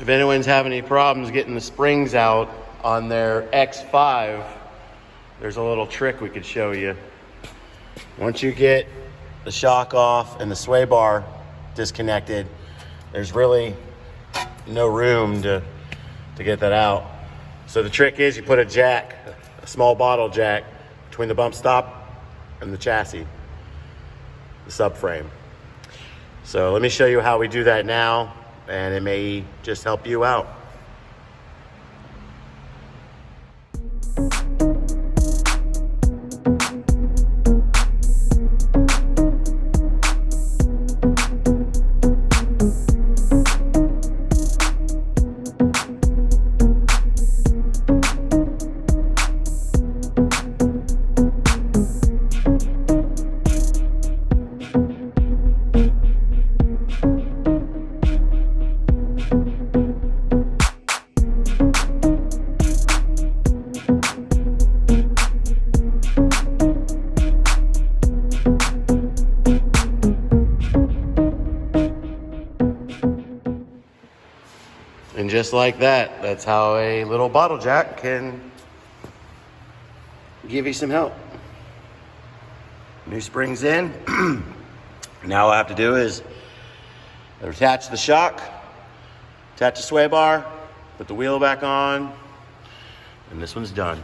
If anyone's having any problems getting the springs out on their X5, there's a little trick we could show you. Once you get the shock off and the sway bar disconnected, there's really no room to get that out. So the trick is you put a jack, a small bottle jack, between the bump stop and the chassis, the subframe. So let me show you how we do that now, and it may just help you out. And just like that, that's how a little bottle jack can give you some help. New springs in. Now all I have to do is attach the shock, attach the sway bar, put the wheel back on, and this one's done.